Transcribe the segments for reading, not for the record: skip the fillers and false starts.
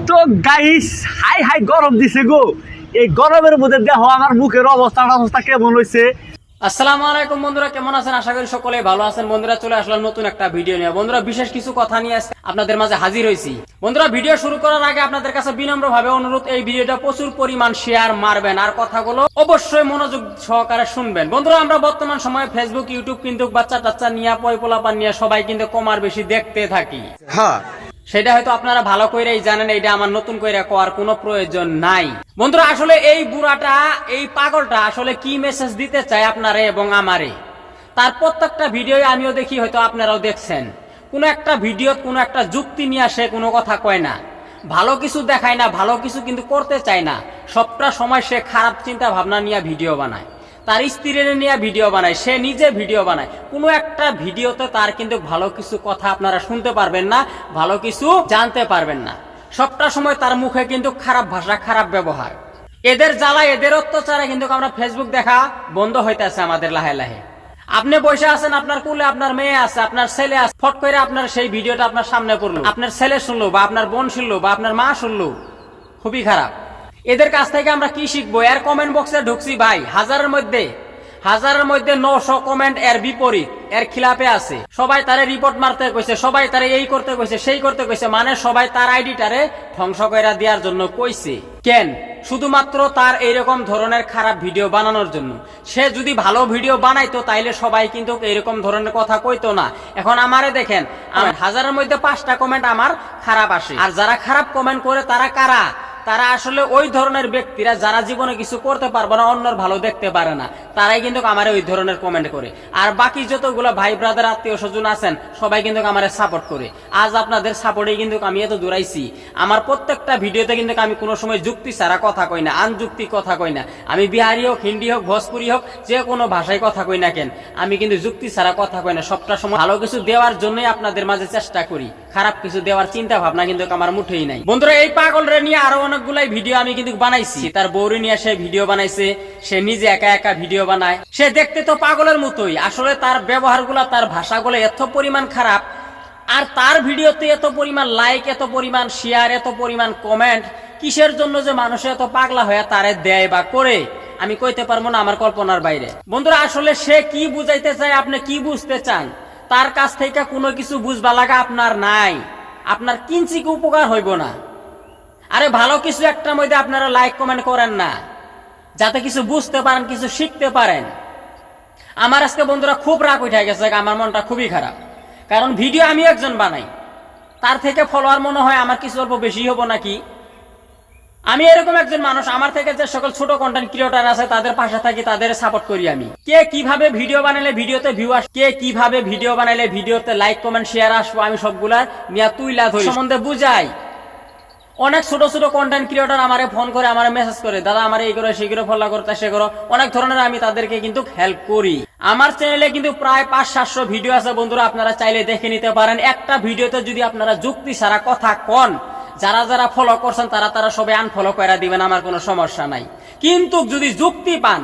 তো guys hi high গরম দিছে গো। এই গরমের মধ্যে দেখো আমার মুখের অবস্থা কেমন হয়েছে। আসসালামু আলাইকুম বন্ধুরা, কেমন আছেন? আশা করি সকলেই ভালো আছেন। বন্ধুরা চলে আসলাম নতুন একটা ভিডিও নিয়ে। বন্ধুরা বিশেষ কিছু কথা নিয়ে আজকে আপনাদের মাঝে হাজির হয়েছি। বন্ধুরা ভিডিও শুরু করার আগে আপনাদের কাছে বিনম্রভাবে অনুরোধ, এই ভিডিওটা প্রচুর পরিমাণ শেয়ার মারবেন আর কথাগুলো অবশ্যই মনোযোগ সহকারে শুনবেন। বন্ধুরা আমরা বর্তমান সময়ে ফেসবুক ইউটিউব কিন্তু বাচ্চা টাচ্চা নিয়ে পয়পোলাপান নিয়ে সবাই কিন্তু কমার বেশি দেখতে থাকি। সেটা হয়তো আপনারা ভালো করেই জানেন, এইটা আমার নতুন করে কোয়ার কোনো প্রয়োজন নাই। বন্ধুরা আসলে এই বুড়াটা, এই পাগলটা আসলে কি মেসেজ দিতে চায় আপনারে এবং আমারে, তার প্রত্যেকটা ভিডিও আমিও দেখি, হয়তো আপনারাও দেখছেন। কোনো একটা ভিডিও কোনো একটা যুক্তি নিয়ে আসে, কোনো কথা কয় না, ভালো কিছু দেখায় না, ভালো কিছু কিন্তু করতে চায় না। সবটা সময় সে খারাপ চিন্তা ভাবনা নিয়ে ভিডিও বানায়, তার স্ত্রীর নিয়ে ভিডিও বানায়, সে নিজে ভিডিও বানায়। কোনো একটা ভিডিওতে তার কিন্তু ভালো কিছু কথা আপনারা শুনতে পারবেন না, ভালো কিছু জানতে পারবেন না। সবটা সময় তার মুখে কিন্তু খারাপ ভাষা, খারাপ ব্যবহার। এদের জ্বালা, এদের অত্যাচারে কিন্তু আমরা ফেসবুক দেখা বন্ধ হইতেছে আমাদের লাহে লাহে। আপনি বসে আছেন, আপনার কুলে আপনার মেয়ে আছে, আপনার ছেলে আছে, ফট করে আপনার সেই ভিডিওটা আপনার সামনে পড়লো, আপনার ছেলে শুনলো বা আপনার বোন শুনলো বা আপনার মা শুনলো, খুবই খারাপ। এদের কাছ থেকে আমরা কি শিখবো? এর কমেন্ট বক্সে ঢুকছি ভাই, হাজারের মধ্যে 900 কমেন্ট এর বিপরীত, এর খিলাপে আছে। সবাই তারে রিপোর্ট মারতে কইছে, সবাই তারে এই করতে কইছে, সেই করতে কইছে, মানে সবাই তার আইডিটারে ধ্বংস করে দেওয়ার জন্য কইছে। কেন? শুধুমাত্র তার এইরকম ধরনের খারাপ ভিডিও বানানোর জন্য। সে যদি ভালো ভিডিও বানাইতো তাইলে সবাই কিন্তু এইরকম ধরনের কথা কইতো না। এখন আমারে দেখেন, হাজারের মধ্যে 5টা কমেন্ট আমার খারাপ আসে। আর যারা খারাপ কমেন্ট করে তারা কারা? তারা আসলে ওই ধরনের ব্যক্তিরা যারা জীবনে কিছু করতে পারবে না, অন্যর ভালো দেখতে পারে না, তারাই কিন্তু আমারে ওই ধরনের কমেন্ট করে। আর বাকি যতগুলো ভাই ব্রাদার আত্মীয় স্বজন আছেন সবাই কিন্তু আমারে সাপোর্ট করে। আজ আপনাদের সাপোর্টে কিন্তু আমি এত দূরাইছি। আমার প্রত্যেকটা ভিডিওতে কিন্তু আমি কোনো সময় যুক্তি ছাড়া কথা কই না, আনযুক্তি কথা কই না। আমি বিহারি হোক, হিন্দি হোক, ভোজপুরি হোক, যে কোনো ভাষায় কথা কই না কেন, আমি কিন্তু যুক্তি ছাড়া কথা কই না। সবটা সময় ভালো কিছু দেওয়ার জন্যই আপনাদের মাঝে চেষ্টা করি, খারাপ কিছু দেওয়ার চিন্তা ভাবনা কিন্তু আমার মুঠেই নাই। বন্ধুরা এই পাগলরে নিয়ে আরো অনেকগুলাই ভিডিও আমি কিন্তু বানাইছি। তার বউরে নিয়ে সে ভিডিও বানাইছে, সে নিজে একা একা ভিডিও বানায়। সে দেখতে তো পাগলের মতোই, আসলে তার ব্যবহারগুলা, তার ভাষাগুলো এত পরিমাণ খারাপ। আর তার ভিডিওতে এত পরিমাণ লাইক, এত পরিমাণ শেয়ার, এত পরিমাণ কমেন্ট, কিসের জন্য যে মানুষ এত পাগলা হয়ে তারে দেয় বা করে, আমি কইতে পারবো না, আমার কল্পনার বাইরে। বন্ধুরা আসলে সে কি বুঝাইতে চায়, আপনি কি বুঝতে চান? তার কাছ থেকে কোনো কিছু বুঝবা লাগা আপনার নাই, আপনার কিঞ্চিত উপকার হইব না। আরে ভালো কিছু একটার মধ্যে আপনারা লাইক কমেন্ট করেন না, যাতে কিছু বুঝতে পারেন, কিছু শিখতে পারেন। আমার আজকে বন্ধুরা খুব রাগ উঠে গেছে, আমার মনটা খুবই খারাপ। কারণ ভিডিও আমি একজন বানাই, তার থেকে ফলোয়ার মনে হয় আমার কিছু অল্প বেশি হবো নাকি। আমি এরকম একজন মানুষ, আমার থেকে যে সকল ছোট কন্টেন্ট ক্রিয়েটর আছে তাদের পাশে থাকি, তাদের সাপোর্ট করি আমি। কে কিভাবে ভিডিও বানালে ভিডিওতে ভিউ আসবে, কে কিভাবে ভিডিও বানালে ভিডিওতে লাইক কমেন্ট শেয়ার আসবো, আমি সবগুলা নিয়ে তুইলা ধরি, সম্বন্ধে বুঝাই। অনেক ছোট ছোট কন্টেন্ট ক্রিয়েটর আমারে ফোন করে, আমারে মেসেজ করে, দাদা আমার এই করে, সেই করে, ফলো করতে, সে করো, অনেক ধরনের আমি তাদেরকে কিন্তু হেল্প করি। আমার চ্যানেলে কিন্তু প্রায় 500-700 ভিডিও আছে বন্ধুরা, আপনারা চাইলে দেখে নিতে পারেন। একটা ভিডিওতে যদি আপনারা যুক্তি ছাড়া কথা কন, যারা যারা ফলো করছেন তারা সবাই আনফলো করে দিবেন, আমার কোনো সমস্যা নাই। কিন্তু যদি যুক্তি পান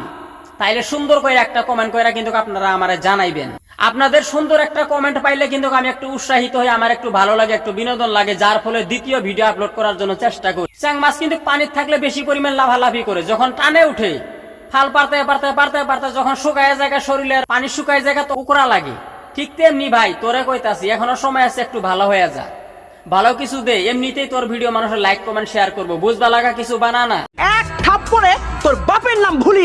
তাইলে সুন্দর করে একটা কমেন্ট করে কিন্তু আপনারা আমারে জানাইবেন। আপনাদের সুন্দর একটা কমেন্ট পাইলে কিন্তু আমি একটু উৎসাহিত হই, আমার একটু ভালো লাগে, একটু বিনোদন লাগে, যার ফলে দ্বিতীয় ভিডিও আপলোড করার জন্য চেষ্টা করি। চ্যাং মাছ কিন্তু পানির থাকলে বেশি পরিমাণ লাফালাফি করে, যখন টানে উঠে ফাল পারতে পারতে পারতে পারতে যখন শুকায় জায়গা, শরীরের পানি শুকায় জায়গা তো উকরা লাগে। ঠিক তেমনি ভাই তোরে কইতাছি, এখনো সময় আছে, একটু ভালো হয়ে যা, ভালো কিছু দে, এমনিতেই তোর ভিডিও মানুষের লাইক কমেন্ট শেয়ার করবো, বুঝবা লাগা কিছু বানা না। এক থাপ্পড়ে তোর বাপের নাম ভুলিয়ে